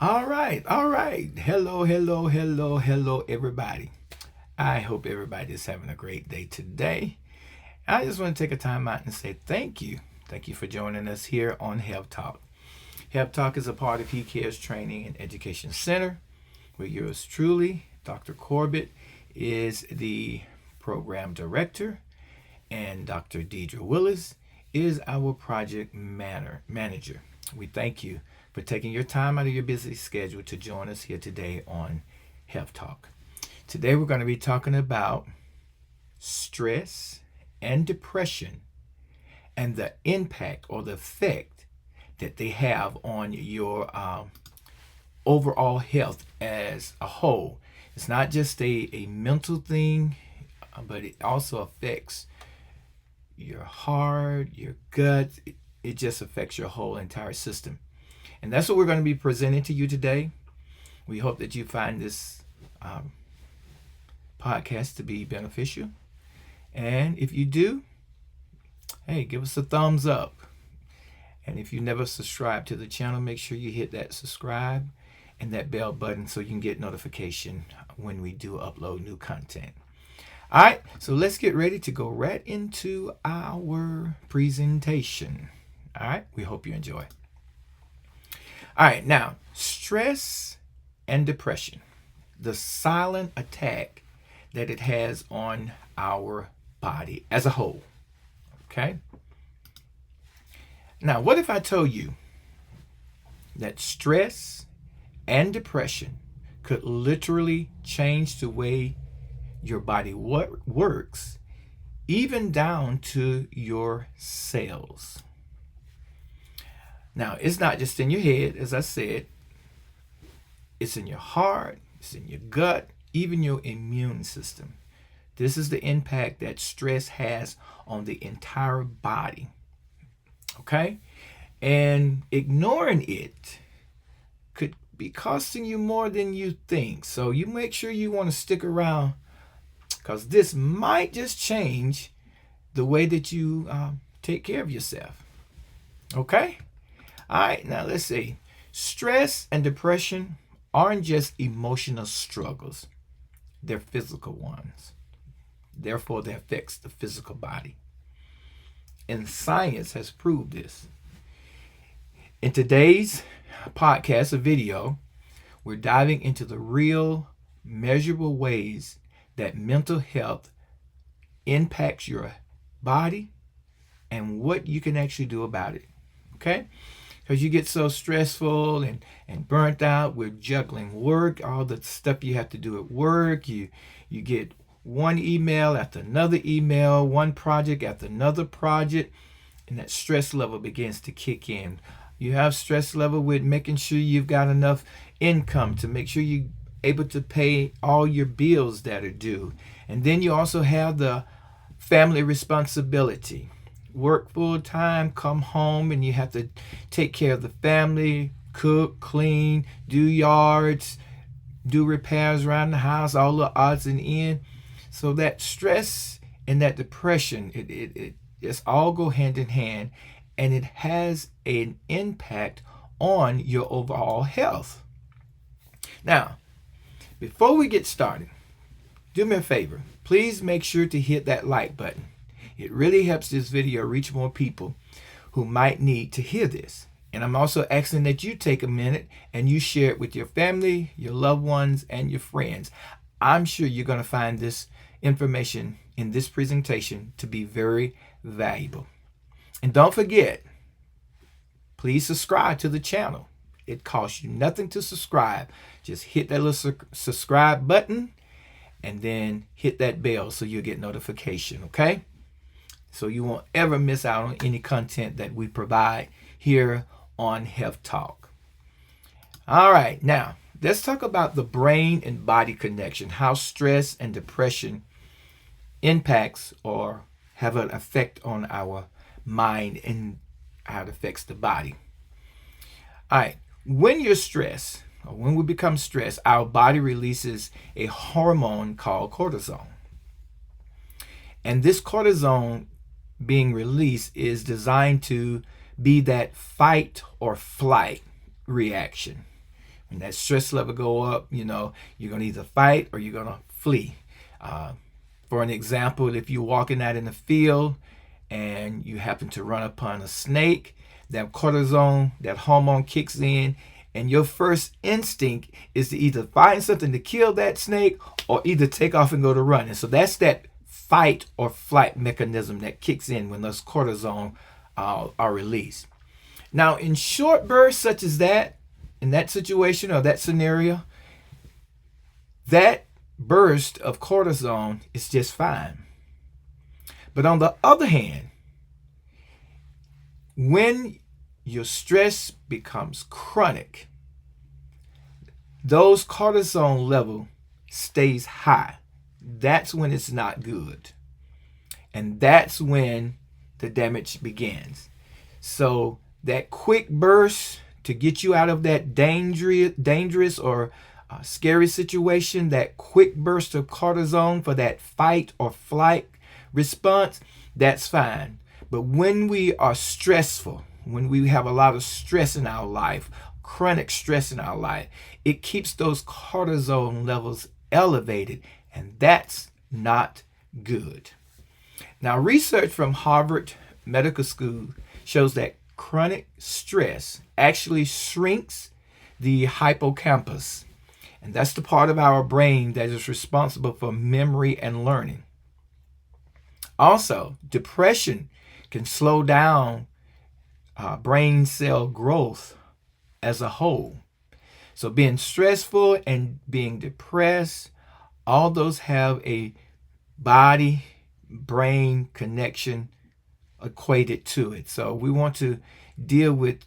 All right, all right. Hello, hello, hello, hello, everybody. I hope everybody is having a great day today. I just want to take a time out and say thank you. Thank you for joining us here on Health Talk. Health Talk is a part of He Cares Training and Education Center, where yours truly, Dr. Corbett, is the program director, and Dr. Deidre Willis is our project manager. We thank you for taking your time out of your busy schedule to join us here today on Health Talk. Today we're going to be talking about stress and depression and the impact or the effect that they have on your overall health as a whole. It's not just a mental thing, but it also affects your heart, your gut. It just affects your whole entire system. And that's what we're going to be presenting to you today. We hope that you find this podcast to be beneficial. And if you do, hey, give us a thumbs up. And if you never subscribe to the channel, make sure you hit that subscribe and that bell button so you can get notification when we do upload new content. All right, so let's get ready to go right into our presentation. All right, we hope you enjoy. All right, now, stress and depression, the silent attack that it has on our body as a whole. Okay? Now, what if I told you that stress and depression could literally change the way your body works, even down to your cells? Now, it's not just in your head, as I said, it's in your heart, it's in your gut, even your immune system. This is the impact that stress has on the entire body. Okay? And ignoring it could be costing you more than you think. So you make sure you want to stick around, because this might just change the way that you take care of yourself. Okay? All right, now let's see. Stress and depression aren't just emotional struggles, they're physical ones. Therefore, they affect the physical body. And science has proved this. In today's podcast or video, we're diving into the real, measurable ways that mental health impacts your body and what you can actually do about it. Okay? Because you get so stressful and burnt out with juggling work, all the stuff you have to do at work. You get one email after another email, one project after another project, and that stress level begins to kick in. You have stress level with making sure you've got enough income to make sure you're able to pay all your bills that are due. And then you also have the family responsibility. Work full time, come home, and you have to take care of the family, cook, clean, do yards, do repairs around the house, all the odds and ends. So that stress and that depression, it just all go hand in hand, and it has an impact on your overall health. Now, before we get started, do me a favor. Please make sure to hit that like button. It really helps this video reach more people who might need to hear this. And I'm also asking that you take a minute and you share it with your family, your loved ones, and your friends. I'm sure you're going to find this information in this presentation to be very valuable. And don't forget, please subscribe to the channel. It costs you nothing to subscribe. Just hit that little subscribe button and then hit that bell so you'll get notification, okay? So you won't ever miss out on any content that we provide here on Health Talk. All right, now let's talk about the brain and body connection, how stress and depression impacts or have an effect on our mind and how it affects the body. All right, when you're stressed or when we become stressed, our body releases a hormone called cortisol. And this cortisol being released is designed to be that fight or flight reaction. and that stress level go up, you're going to either fight or you're going to flee. For an example, if you're walking out in the field and you happen to run upon a snake, that cortisone, that hormone kicks in, and your first instinct is to either find something to kill that snake or either take off and go to running. So that's that fight or flight mechanism that kicks in when those cortisone are released. Now, in short bursts such as that, in that situation or that scenario, that burst of cortisone is just fine. But on the other hand, when your stress becomes chronic, those cortisone level stays high. That's when it's not good. And that's when the damage begins. So that quick burst to get you out of that dangerous or scary situation, that quick burst of cortisone for that fight or flight response, that's fine. But when we are stressful, when we have a lot of stress in our life, chronic stress in our life, it keeps those cortisone levels elevated, and that's not good. Now, research from Harvard Medical School shows that chronic stress actually shrinks the hippocampus, and that's the part of our brain that is responsible for memory and learning. Also, depression can slow down brain cell growth as a whole. So being stressful and being depressed, all those have a body-brain connection equated to it. So we want to deal with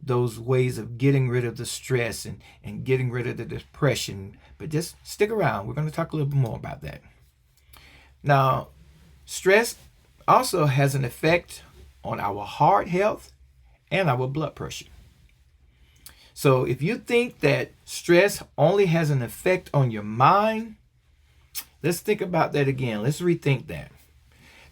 those ways of getting rid of the stress and getting rid of the depression. But just stick around. We're going to talk a little bit more about that. Now, stress also has an effect on our heart health and our blood pressure. So if you think that stress only has an effect on your mind, let's think about that again. Let's rethink that.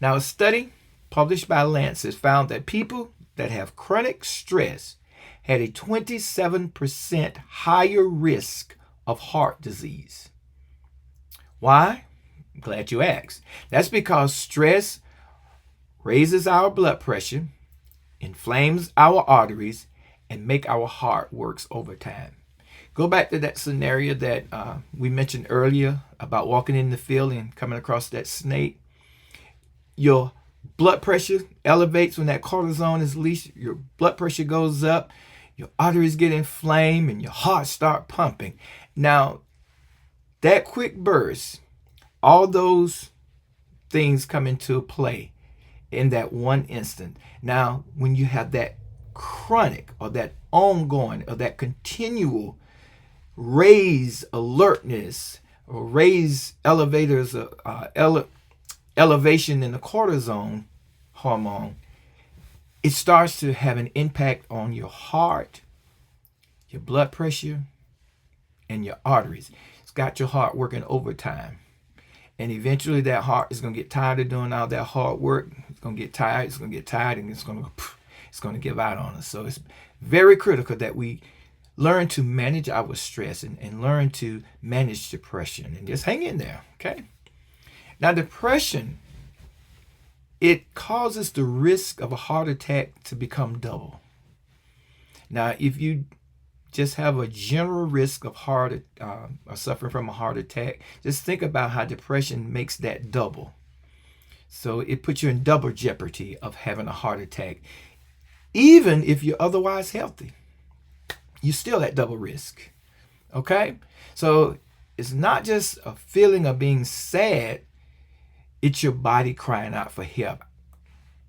Now, a study published by Lancet found that people that have chronic stress had a 27% higher risk of heart disease. Why? I'm glad you asked. That's because stress raises our blood pressure, inflames our arteries, and make our heart works overtime. Go back to that scenario that we mentioned earlier about walking in the field and coming across that snake. Your blood pressure elevates when that cortisone is released. Your blood pressure goes up, your arteries get inflamed, and your heart start pumping. Now, that quick burst, all those things come into play in that one instant. Now, when you have that chronic or that ongoing or that continual raised alertness or raised elevation in the cortisone hormone, it starts to have an impact on your heart, your blood pressure, and your arteries. It's got your heart working overtime. And eventually that heart is going to get tired of doing all that hard work. It's going to get tired, and it's going to give out on us. So it's very critical that we learn to manage our stress and learn to manage depression, and just hang in there, okay? Now, depression, it causes the risk of a heart attack to become double. Now, if you just have a general risk of or suffering from a heart attack, just think about how depression makes that double. So it puts you in double jeopardy of having a heart attack. Even if you're otherwise healthy, you're still at double risk. Okay? So it's not just a feeling of being sad, it's your body crying out for help,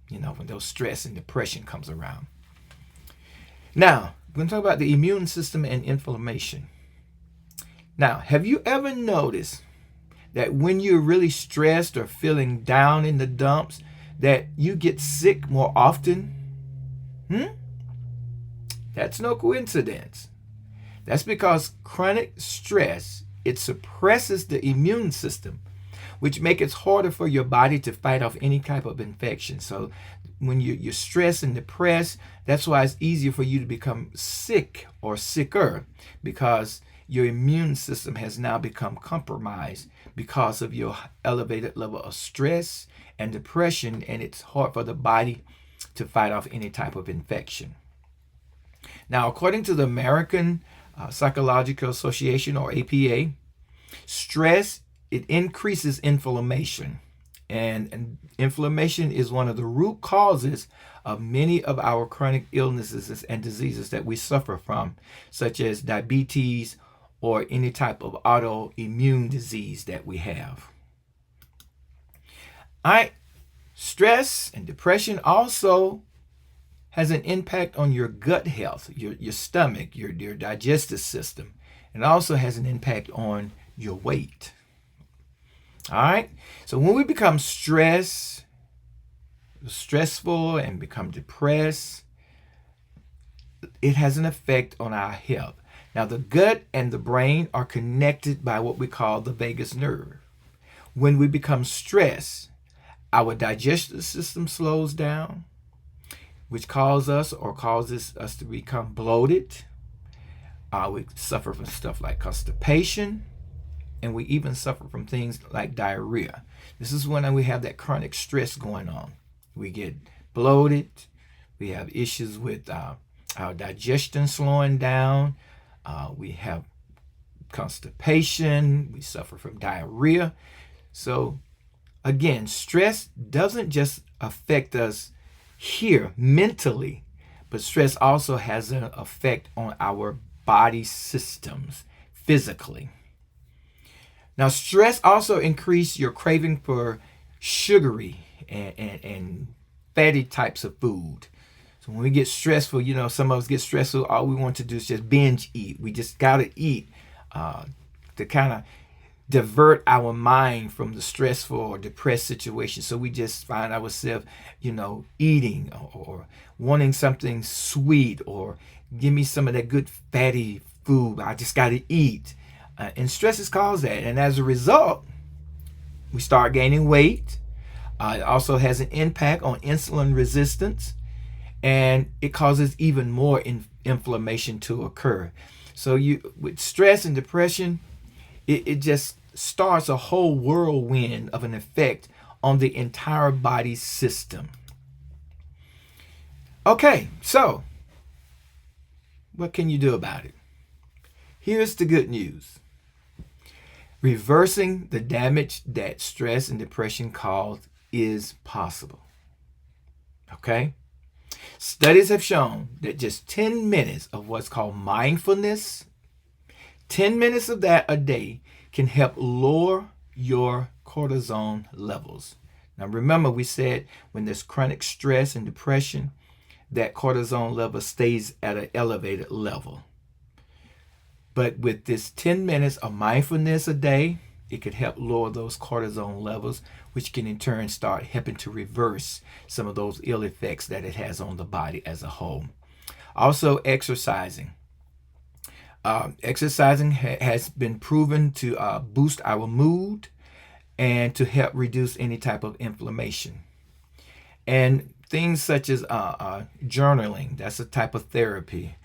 when those stress and depression comes around. Now, we're going to talk about the immune system and inflammation. Now, have you ever noticed that when you're really stressed or feeling down in the dumps, that you get sick more often? That's no coincidence. That's because chronic stress, it suppresses the immune system, which makes it harder for your body to fight off any type of infection. So when you're stressed and depressed, that's why it's easier for you to become sick or sicker, because your immune system has now become compromised because of your elevated level of stress and depression, and it's hard for the body to fight off any type of infection. Now, according to the American Psychological Association, or APA, stress, it increases inflammation. And inflammation is one of the root causes of many of our chronic illnesses and diseases that we suffer from, such as diabetes or any type of autoimmune disease that we have. Stress and depression also has an impact on your gut health, your stomach, your digestive system. It also has an impact on your weight. All right. So when we become stressful and become depressed, it has an effect on our health. Now, the gut and the brain are connected by what we call the vagus nerve. When we become stressed, our digestive system slows down, which causes us to become bloated. We suffer from stuff like constipation, and we even suffer from things like diarrhea. This is when we have that chronic stress going on. We get bloated. We have issues with our digestion slowing down. We have constipation. We suffer from diarrhea. So again, stress doesn't just affect us here mentally, but stress also has an effect on our body systems physically. Now, stress also increases your craving for sugary and fatty types of food. So when we get stressful, some of us get stressful, all we want to do is just binge eat. We just got to eat to kind of divert our mind from the stressful or depressed situation. So we just find ourselves, eating or wanting something sweet, or give me some of that good fatty food. I just got to eat. And stress has caused that. And as a result, we start gaining weight. It also has an impact on insulin resistance, and it causes even more inflammation to occur. So with stress and depression, it just starts a whole whirlwind of an effect on the entire body system. Okay, so what can you do about it? Here's the good news. Reversing the damage that stress and depression cause is possible. Okay? Studies have shown that just 10 minutes of what's called mindfulness, 10 minutes of that a day, can help lower your cortisol levels. Now remember, we said when there's chronic stress and depression, that cortisol level stays at an elevated level. But with this 10 minutes of mindfulness a day, it could help lower those cortisol levels, which can in turn start helping to reverse some of those ill effects that it has on the body as a whole. Also, exercising. Exercising has been proven to boost our mood and to help reduce any type of inflammation. And things such as journaling, that's a type of therapy.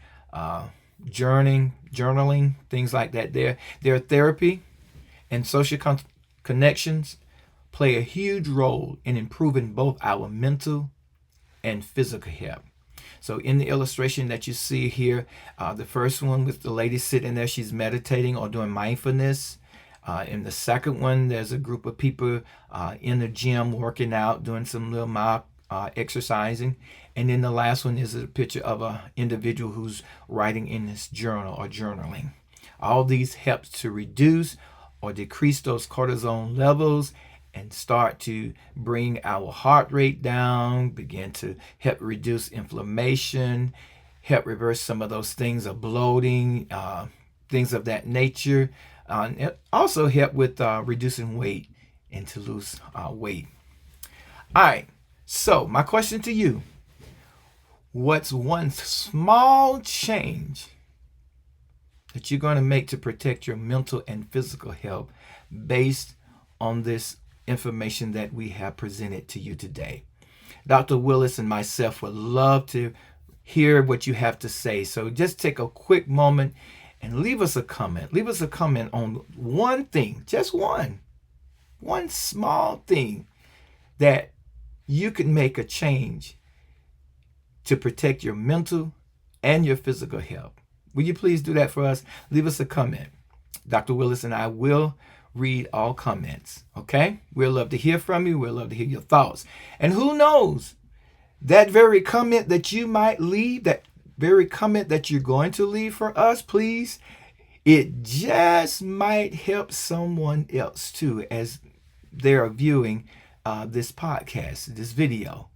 Journaling, things like that. Their therapy and social connections play a huge role in improving both our mental and physical health. So in the illustration that you see here, the first one with the lady sitting there, she's meditating or doing mindfulness. In the second one, there's a group of people in the gym working out, doing some little mild exercising. And then the last one is a picture of an individual who's writing in his journal or journaling. All these help to reduce or decrease those cortisol levels and start to bring our heart rate down, begin to help reduce inflammation, help reverse some of those things of bloating, things of that nature. It also help with reducing weight and to lose weight. All right, so my question to you, what's one small change that you're going to make to protect your mental and physical health based on this information that we have presented to you today? Dr. Willis and myself would love to hear what you have to say. So just take a quick moment and leave us a comment. Leave us a comment on one thing, just one small thing that you can make a change to protect your mental and your physical health. Will you please do that for us? Leave us a comment. Dr. Willis and I will read all comments, okay? We'll love to hear from you. We'll love to hear your thoughts. And who knows, that very comment that you might leave, that very comment that you're going to leave for us, please, it just might help someone else too as they're viewing this podcast, this video.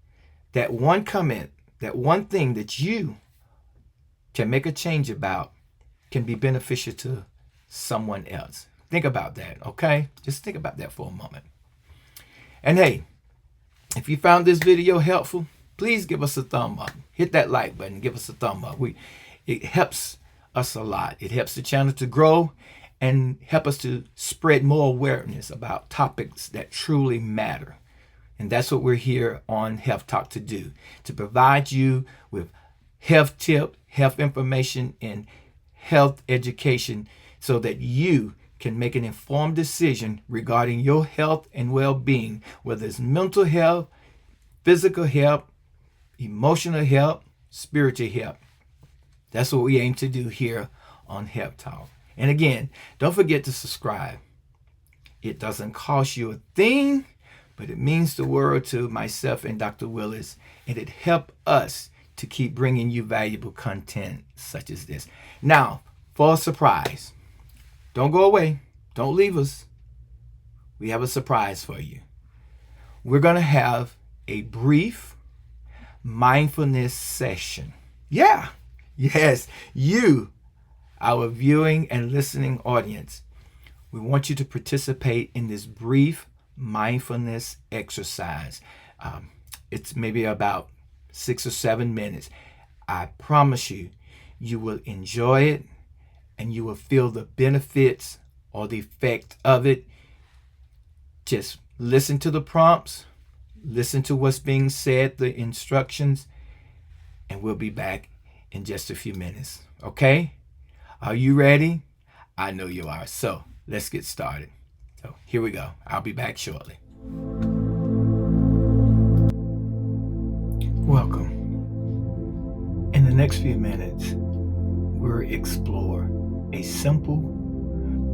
That one comment, that one thing that you can make a change about can be beneficial to someone else. Think about that, okay? Just think about that for a moment. And hey, if you found this video helpful, please give us a thumb up. Hit that like button, give us a thumb up. It helps us a lot. It helps the channel to grow and help us to spread more awareness about topics that truly matter. And that's what we're here on Health Talk to do, to provide you with health tips, health information, and health education so that you can make an informed decision regarding your health and well-being, whether it's mental health, physical health, emotional health, spiritual health. That's what we aim to do here on Health Talk. And again, don't forget to subscribe. It doesn't cost you a thing, but it means the world to myself and Dr. Willis, and it helps us to keep bringing you valuable content such as this. Now, for a surprise, don't go away. Don't leave us. We have a surprise for you. We're going to have a brief mindfulness session. Yeah, yes, you, our viewing and listening audience, we want you to participate in this brief mindfulness exercise. It's maybe about 6 or 7 minutes. I promise you, you will enjoy it and you will feel the benefits or the effect of it. Just listen to the prompts, listen to what's being said, the instructions, and we'll be back in just a few minutes. Okay? Are you ready? I know you are. So let's get started. So here we go. I'll be back shortly. Welcome. In the next few minutes, we'll explore a simple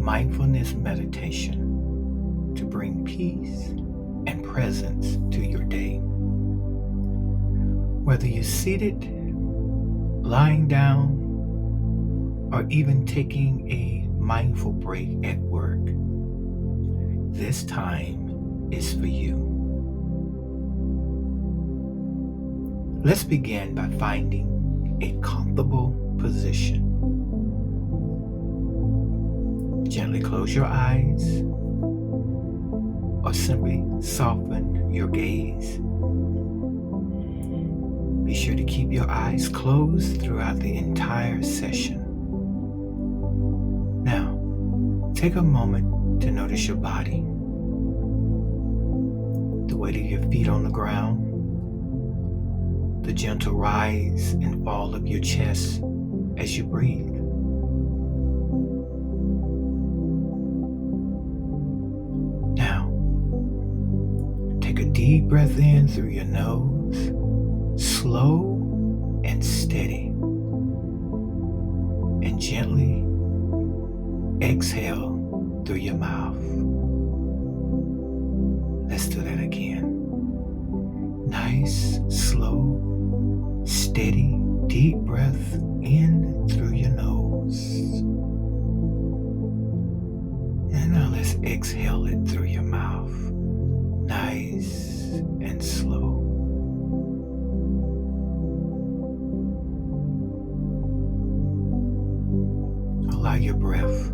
mindfulness meditation to bring peace and presence to your day. Whether you're seated, lying down, or even taking a mindful break at work, this time is for you. Let's begin by finding a comfortable position. Gently close your eyes or simply soften your gaze. Be sure to keep your eyes closed throughout the entire session. Now, take a moment to notice your body, the weight of your feet on the ground, the gentle rise and fall of your chest as you breathe. Now, take a deep breath in through your nose, slow and steady, and gently exhale through your mouth. Let's do that again. Nice, slow, steady, deep breath in through your nose. And now let's exhale it through your mouth. Nice and slow. Allow your breath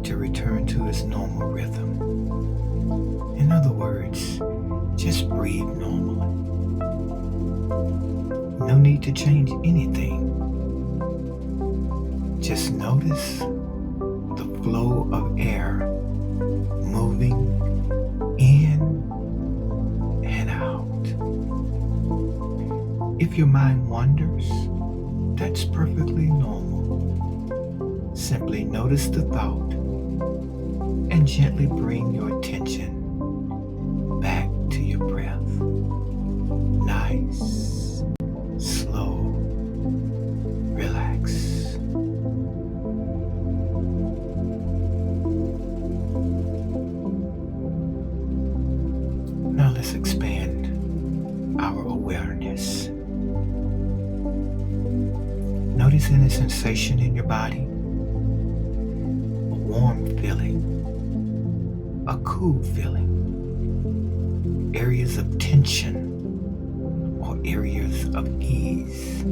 to return to its normal rhythm. In other words, just breathe normally. No need to change anything. Just notice the flow of air moving in and out. If your mind wanders, that's perfectly normal. Simply notice the thought and gently bring your attention back to your breath. Nice, slow, relax. Now let's expand our awareness. Notice any sensation in your body, a warm feeling, a cool feeling, areas of tension or areas of ease.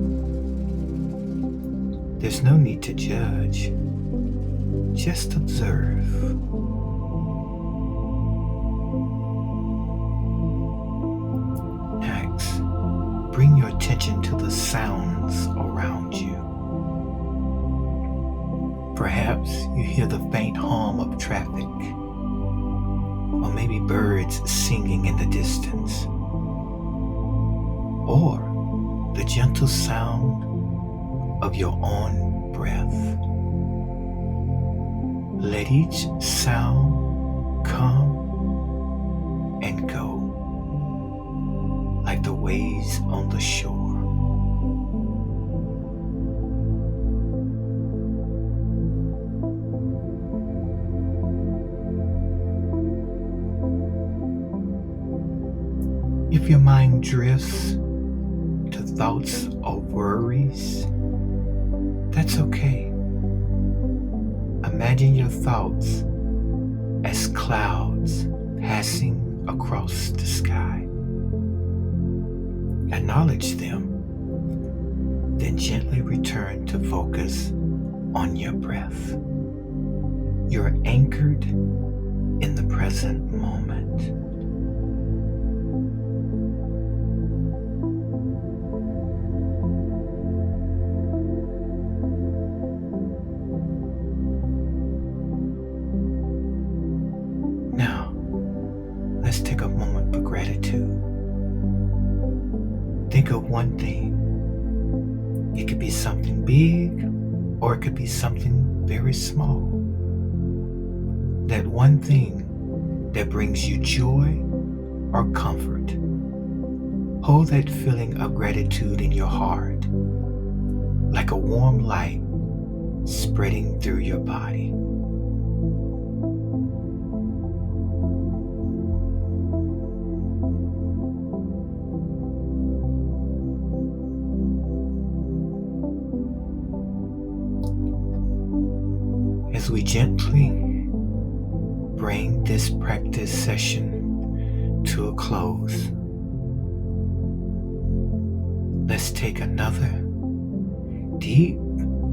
There's no need to judge, just observe. Next, bring your attention to the sounds around you. Perhaps you hear the faint hum of traffic, or maybe birds singing in the distance, or the gentle sound of your own breath. Let each sound come and go, like the waves on the shore. If your mind drifts to thoughts or worries, that's okay. Imagine your thoughts as clouds passing across the sky. Acknowledge them, then gently return to focus on your breath. You're anchored in the present moment. Now, let's take a moment for gratitude. Think of one thing. It could be something big, or it could be something very small. That one thing that brings you joy or comfort. Hold that feeling of gratitude in your heart, like a warm light spreading through your body. As we gently bring this practice session to a close, let's take another deep,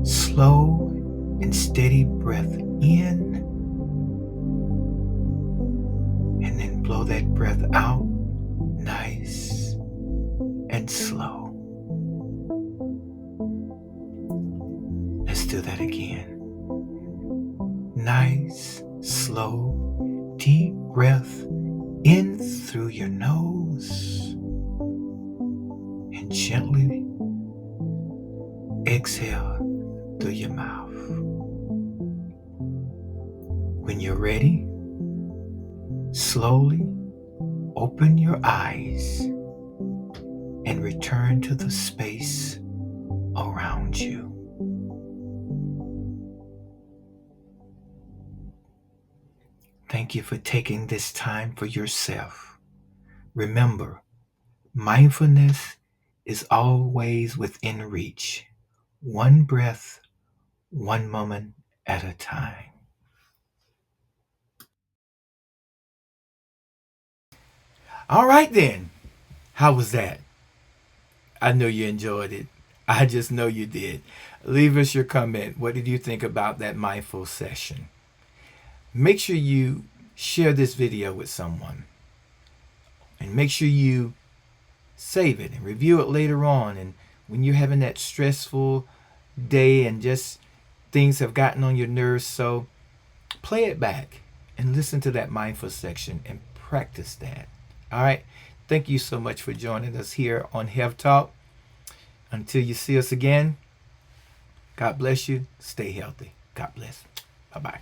slow, and steady breath in, and then blow that breath out nice and slow. Let's do that again. Nice, slow, deep breath in through your nose and gently exhale through your mouth. When you're ready, slowly open your eyes and return to the space around you. Thank you for taking this time for yourself. Remember, mindfulness is always within reach, one breath, one moment at a time. All right then, how was that? I know you enjoyed it. I just know you did. Leave us your comment. What did you think about that mindful session? Make sure you share this video with someone. And make sure you save it and review it later on. And when you're having that stressful day and just things have gotten on your nerves, so play it back and listen to that mindful section and practice that. All right. Thank you so much for joining us here on Health Talk. Until you see us again, God bless you. Stay healthy. God bless. Bye-bye.